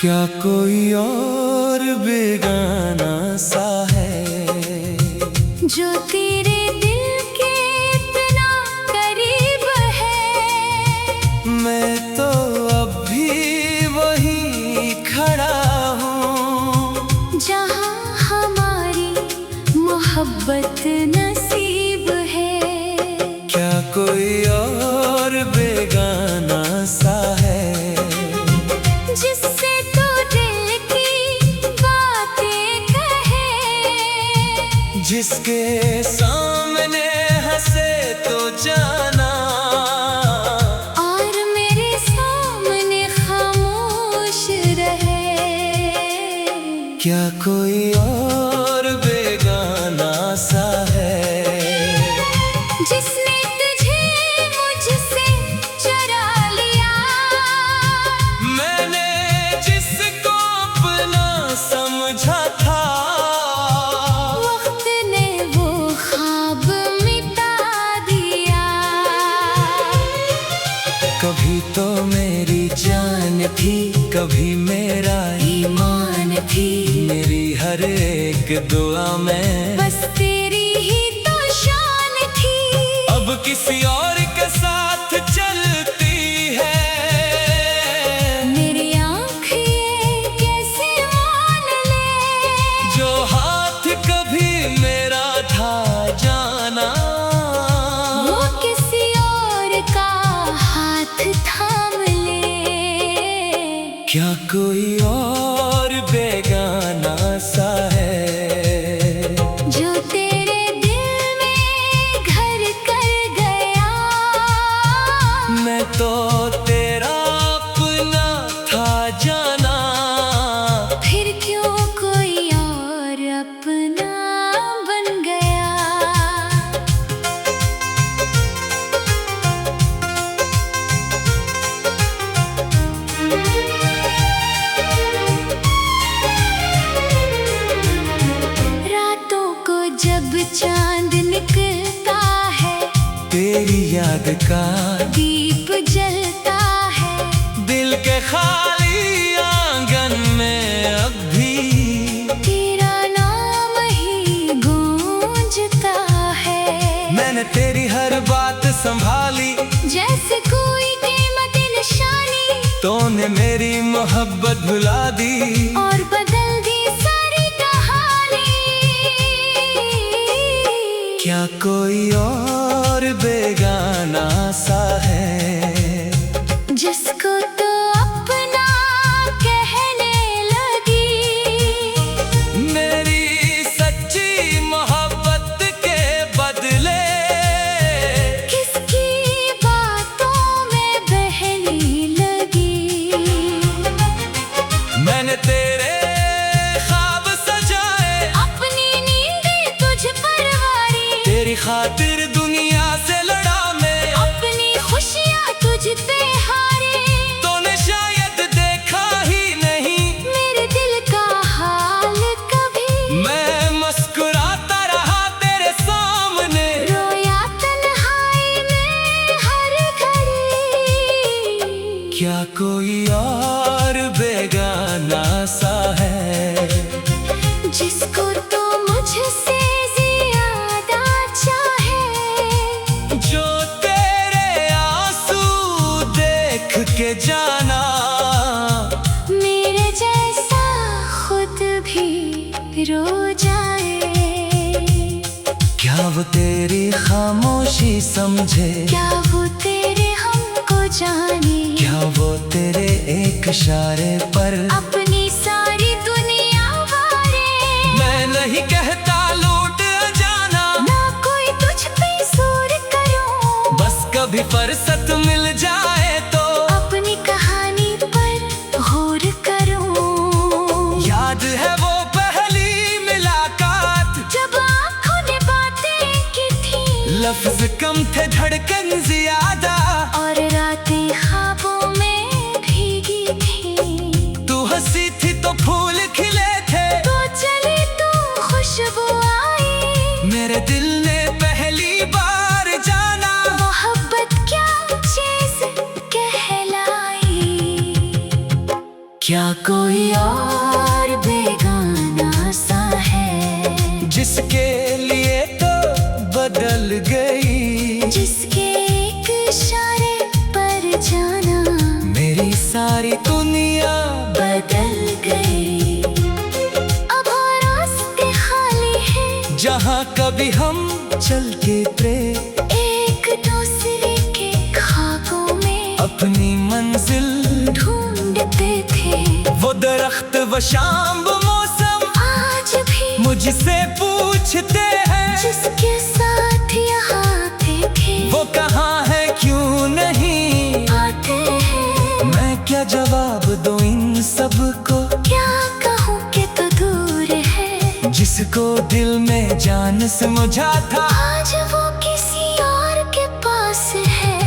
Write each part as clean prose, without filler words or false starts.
क्या कोई और बेगाना सा है जो तेरे दिल के इतना करीब है। मैं तो अब भी वहीं खड़ा हूँ जहाँ हमारी मोहब्बत नसीब है। क्या कोई और बेगाना सा है जिससे तू दिल की बातें कहे, जिसके सामने हंसे तो जाना और मेरे सामने खामोश रहे। क्या कोई और बेगाना सा है जिसने तुझे मुझसे चुरा लिया। मैंने जिसको अपना समझा था वक्त ने वो ख्वाब मिटा दिया। कभी तो मेरी जान थी, कभी मेरा ईमान थी। मेरी हर एक दुआ में बस तेरी ही तो शान थी। अब किसी और के साथ चलती है। मेरी आँख ये कैसे मान ले, जो हाथ कभी मेरा था जाना वो किसी और का हाथ थाम ले। क्या कोई और बेगाना सा है जो तेरे दिल में घर कर गया। मैं तो तेरा अपना था जाना। फिर क्यों कोई और अपना बन गया। रातों को जब चांद निकलता है, तेरी याद का दीप जलता है। दिल के खाली आंगन में अब भी तेरा नाम ही गूंजता है। मैंने तेरी हर बात संभाली, जैसे कोई कीमती निशानी, तूने मेरी मोहब्बत भुला दी और बदल दी सारी कहानी। क्या कोई और बेगाना सा है जिसको तो अपना कहने लगी। मेरी सच्ची मोहब्बत के बदले किसकी बातों में बहने लगी। मैंने तेरे ख्वाब सजाए, अपनी नींदें तुझ पर वारी, तेरी खातिर दुनिया से लड़ा मैं। अपनी खुशियाँ तुझ पे हारे। तूने शायद देखा ही नहीं मेरे दिल का हाल कभी, मैं मुस्कुराता रहा तेरे सामने। रोया तन्हाई में हर घड़ी। क्या कोई और बेगाना सा है जिसको तो मुझसे ज्यादा चाहे। जो तेरे आंसू देख के जाना मेरे जैसा खुद भी रो जाए। क्या वो तेरी खामोशी समझे, क्या वो तेरे हमको जाने, क्या वो तेरे एक इशारे पर अपनी सारी दुनिया वारे। मैं नहीं कहता लौट जाना, ना कोई तुझ पे जोर करूं, बस कभी फुर्सत मिल जाए तो अपनी कहानी पर गौर करूं। याद है वो पहली मुलाकात, जब आँखों ने बातें की थी, लफ्ज कम थे धड़कन ज्यादा। और रातें ख्वाबों में भीगी थी। तू हंसी थी तो फूल खिले थे, तो चली तो खुशबू आई। मेरे दिल ने पहली बार जाना मोहब्बत क्या चीज कहलाई। क्या कोई और बेगाना सा है, जिसके लिए तो बदल गई, जिसके एक इशारे पर जाना मेरी सारी दुनिया बदल गई। अब और रास्ते खाली हैं, जहाँ कभी हम चल के थे, एक दूसरे के खाकों में अपनी मंजिल ढूंढते थे। वो दरख्त वो शाम वो मौसम आज भी मुझसे पूछते हैं, जिसके साथ यहाँ थे वो कहाँ है क्यों नहीं आते हैं। मैं क्या जवाब दूं इन सब को, क्या कहूँ कि तो दूर है, जिसको दिल में जान समझा था, आज वो किसी और के पास है।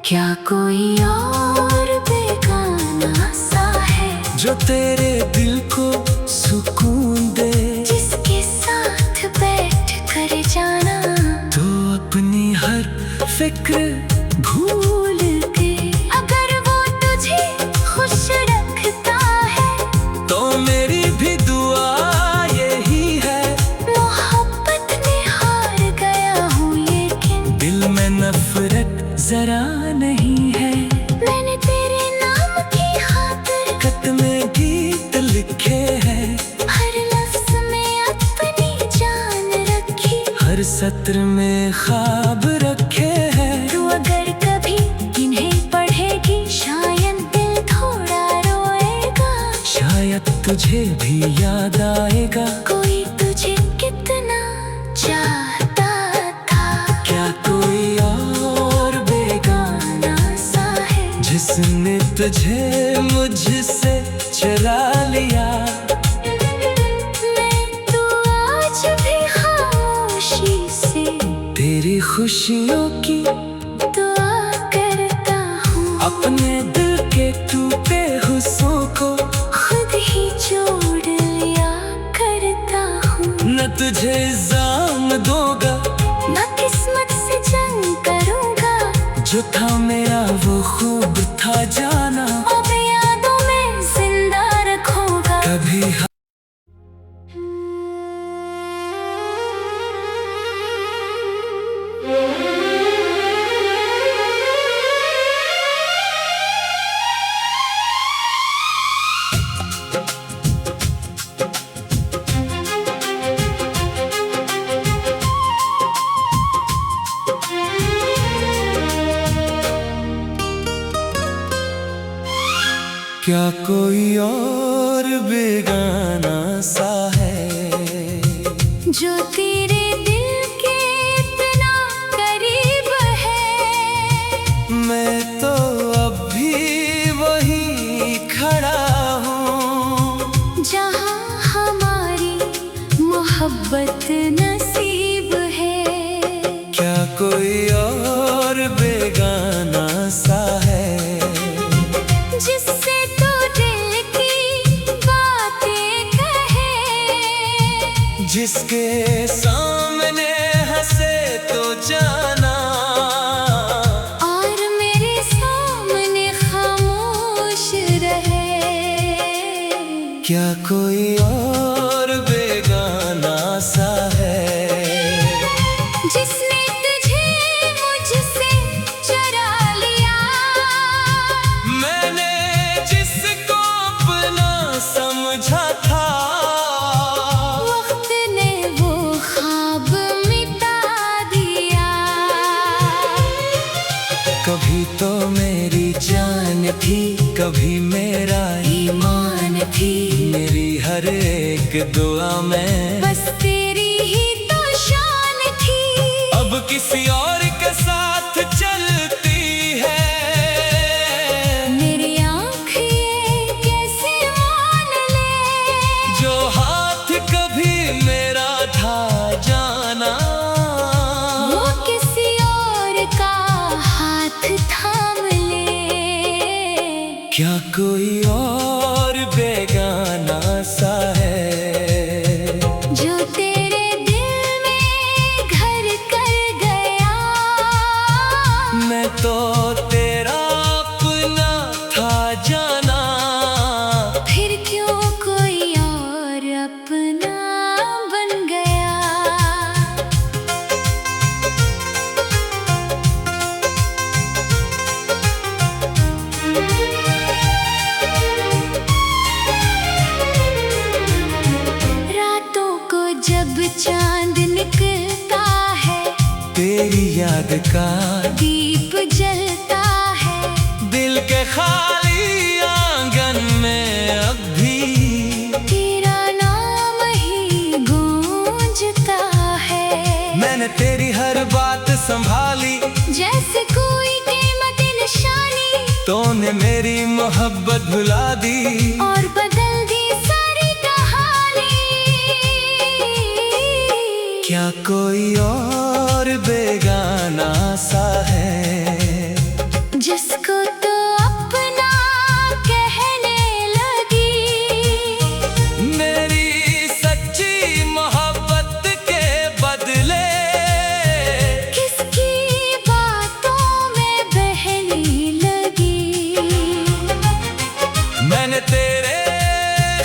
क्या कोई और बेगाना सा है, जो तेरे दिल को सुकून दे, जिसके साथ बैठ कर जाना तो अपनी हर फिक्र भूल के। अगर वो तुझे खुश रखता है तो मेरी भी दुआ यही है। मोहब्बत में हार गया हूँ लेकिन दिल में नफरत जरा नहीं है, मैंने तेरे नाम की खातिर खत में गीत लिखे हैं, हर लफ्ज में अपनी जान रखी। हर सत्र में ख्वाब रखे हैं। तू अगर कभी इन्हें पढ़ेगी शायद दिल थोड़ा रोएगा, शायद तुझे भी याद आएगा, कोई तुझे कितना चाहता था। क्या कोई और बेगाना सा है, जिसने तुझे मुझसे चुरा लिया। मैं तो आज भी खामोशी से तेरी खुशियों की दुआ करता हूँ, अपने दिल के टूटे हुस्सों को खुद ही जोड़ लिया करता हूँ। न तुझे इल्जाम दूंगा, न किस्मत से जंग करूँगा, जो था मेरा वो खूब था जाना, अब यादों में जिंदा रखूँगा। कभी क्या कोई और बेगाना सा है, जो तेरे दिल के इतना करीब है। मैं तो अब भी वहीं खड़ा हूँ, जहाँ हमारी मोहब्बत नसीब है। क्या कोई और बेगाना सा है, जिससे तू दिल की बातें कहे, जिसके सामने हंसे तो जाना, और मेरे सामने खामोश रहे। क्या कोई और बेगाना सा है, जिसने तुझे मुझसे चुरा लिया, मैंने जिसको अपना समझा था, वक्त ने वो ख्वाब मिटा दिया। कभी तो मेरी जान थी, कभी मेरा ईमान थी, मेरी हर एक दुआ में बस तेरी ही तो शान थी। अब किसी और के साथ चलती है, मेरी आँख ये कैसे मान ले, जो हाथ कभी मेरा था जाना, वो किसी और का हाथ थाम ले। क्या कोई और बेगाना सा है, जो तेरे दिल में घर कर गया, मैं तो तेरा अपना था जाना। जब चांद निकलता है, तेरी याद का दीप जलता है। दिल के खाली आंगन में अब भी तेरा नाम ही गूंजता है। मैंने तेरी हर बात संभाली, जैसे कोई कीमती निशानी। तूने मेरी मोहब्बत भुला दी और बदल दी सारी कहानी। क्या कोई और बेगाना सा है, जिसको तो अपना कहने लगी। मेरी सच्ची मोहब्बत के बदले किसकी बातों में बहने लगी। मैंने तेरे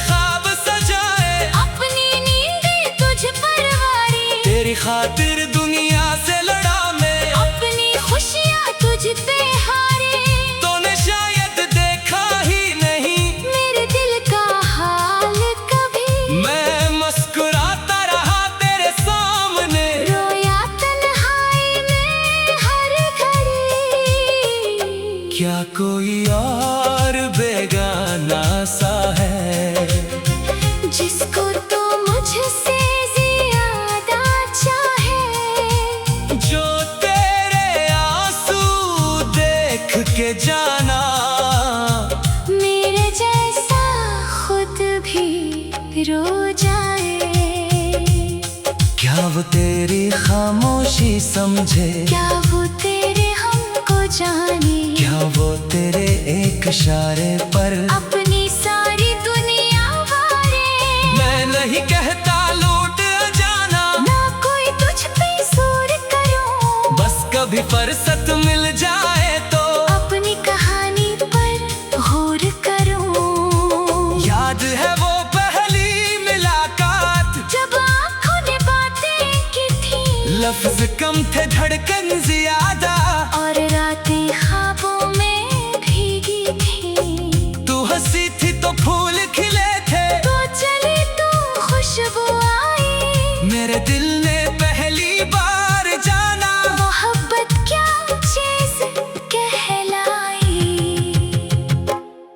ख्वाब सजाए, अपनी नींदें तुझ पर वारी। तेरी खातिर दुनिया से लड़ा मैं, अपनी खुशियाँ तुझ पे हारे। तूने शायद देखा ही नहीं मेरे दिल का हाल कभी। मैं मुस्कुराता रहा तेरे सामने, रोया तन्हाई में हर घड़ी। क्या कोई और बेगाना सा है, जिसको तो मुझसे ज्यादा चाहे। जो तेरे आंसू देख के जाना मेरे जैसा खुद भी रो जाए। क्या वो तेरी खामोशी समझे, क्या वो तेरे हमको जाने। क्या वो तेरे एक इशारे पर अपनी सारी दुनिया वारे। मैं नहीं कहता लौट जाना, ना कोई तुझ पे सूर करूं। बस कभी फुर्सत मिल जाए तो अपनी कहानी पर गौर करूं। याद है वो पहली मुलाकात, जब आँखों ने बातें की थी। लफ्ज कम थे धड़कन ज्यादा, और रातें ख्वाबों में भीगी थी। तू हंसी थी तो फूल खिले थे, तो चली तो खुशबू आई। मेरे दिल ने पहली बार जाना मोहब्बत क्या चीज कहलाई।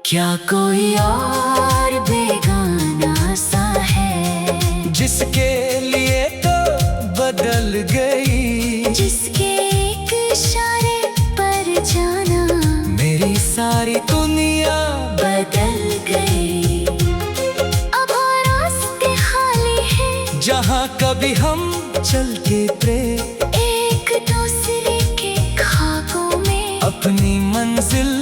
क्या कोई और बेगाना सा है, जिसके लिए तो बदल गई। जिसके एक इशारे पर जाना मेरी सारी दुनिया बदल गई। अब रास्ते खाली हैं, जहाँ कभी हम चलते थे, एक दूसरे के ख्वाबों में अपनी मंजिल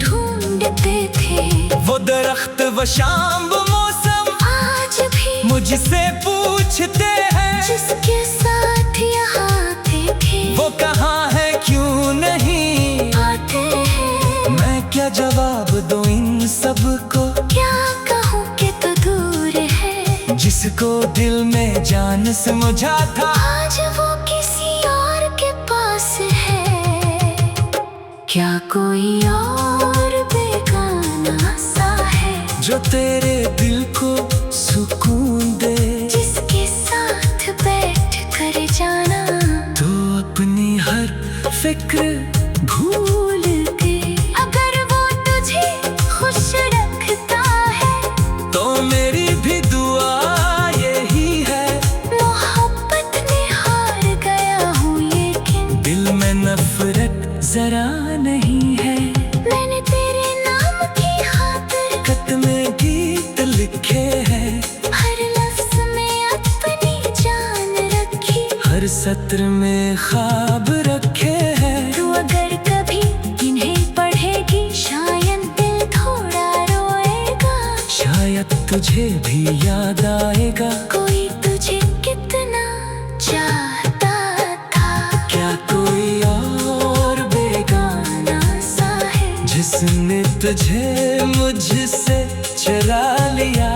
ढूंढते थे। वो दरख्त वो शाम वो मौसम आज भी मुझसे पूछते हैं, जिसके साथ यहाँ थे वो कहाँ है क्यों नहीं आते हैं। मैं क्या जवाब दूं इन सब को, क्या कहूँ कि तो दूर है। जिसको दिल में जान समझा था, आज वो किसी और के पास है। क्या कोई और बेगाना सा है, जो तेरे दिल को सुकून दे। जिसके साथ बैठ कर जाना तो अपनी हर फिक्र भूल के। अगर वो तुझे खुश रखता है, तो मेरी भी दुआ यही है। मोहब्बत में हार गया हूँ लेकिन दिल में नफरत जरा नहीं है, मैंने तेरे नाम की खातिर खत में गीत लिखे हैं। हर लफ्ज में अपनी जान रखी। हर सत्र में ख्वाब रखे हैं। तू अगर कभी इन्हें पढ़ेगी, शायद दिल थोड़ा रोएगा। शायद तुझे भी याद आएगा, कोई तुझे कितना चाहता था। क्या कोई और बेगाना सा है, जिसने तुझे मुझसे चुरा लिया।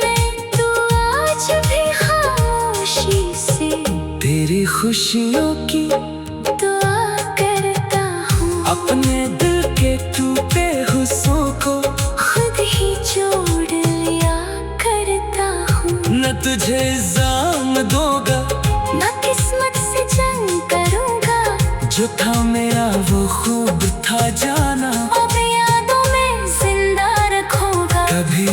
मैं तो आज भी खामोशी से तेरी खुशियों की दुआ करता हूँ। अपने दिल के टूटे हिस्सों को खुद ही जोड़ लिया करता हूँ। न तुझे इल्जाम दूंगा, ना किस्मत से जंग करूंगा। जो था मेरा वो खूब था जाना, अब यादों में जिंदा रखूंगा। कभी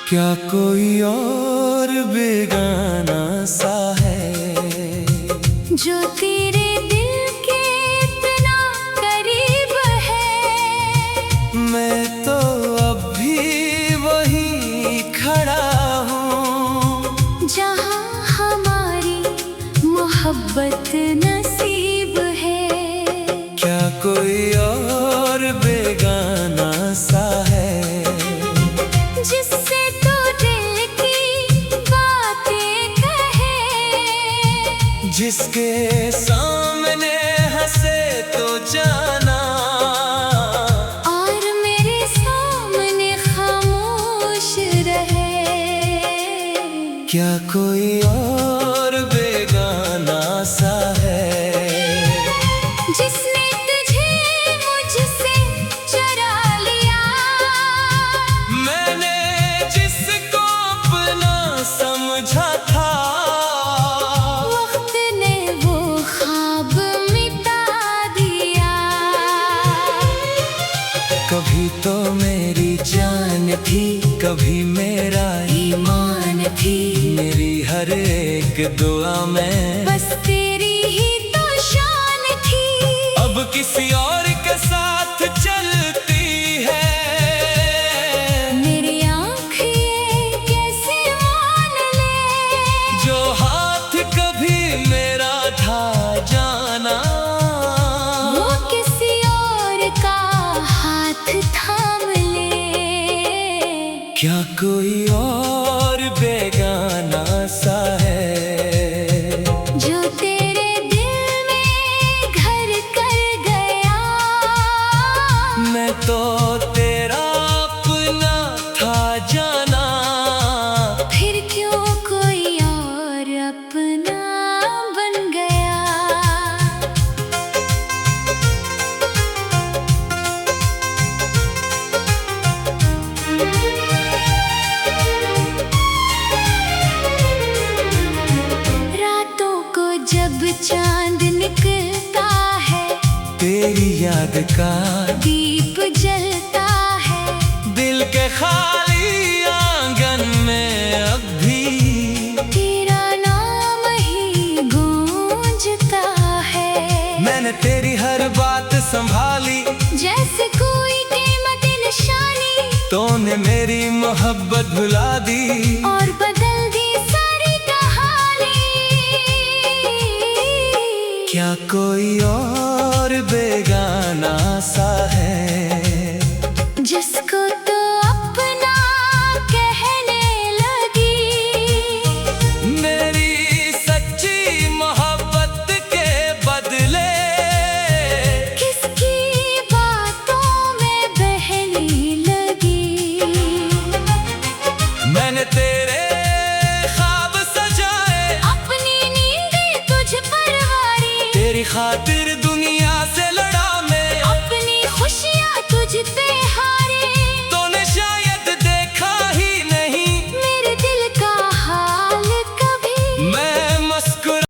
क्या कोई और बेगाना सा है जो तेरे दिल के इतना करीब है। मैं तो अब भी वही खड़ा हूँ जहाँ हमारी मोहब्बत नसीब है। क्या कोई और बेगाना सा है जिससे तो दिल की बातें कहे, जिसके सामने हंसे तो जाना, और मेरे सामने खामोश रहे। क्या कोई और बेगाना सा है जिसने तुझे मुझसे चुरा लिया। मैंने जिसको अपना समझा था, वक्त ने वो ख्वाब मिटा दिया। कभी तो मेरी जान थी, कभी मेरा ईमान थी, मेरी हर एक दुआ में बस तेरी ही तो शान थी। अब किसी और के साथ चलती है। मेरी आँख ये कैसे मान ले, जो हाथ कभी मेरा था जाना, वो किसी और का हाथ थाम ले। क्या कोई और बेगाना सा है जो तेरे दिल में घर कर गया। मैं तो तेरा अपना था जाना, फिर क्यों कोई और अपना बन गया। रातों को जब चांद निकलता है, तेरी याद का दीप जलता है। दिल के खाली आंगन में अब भी तेरा नाम ही गूंजता है। मैंने तेरी हर बात संभाली, जैसे कोई कीमती निशानी, तूने मेरी मोहब्बत भुला दी, और बदल दी सारी कहानी। क्या कोई और बेगाना सा है जिसको तो अपना कहने लगी। मेरी सच्ची मोहब्बत के बदले किसकी बातों में बहने लगी। मैंने तेरे ख्वाब सजाए, अपनी नींदें तुझ पर वारी, तेरी खातिर दुनिया से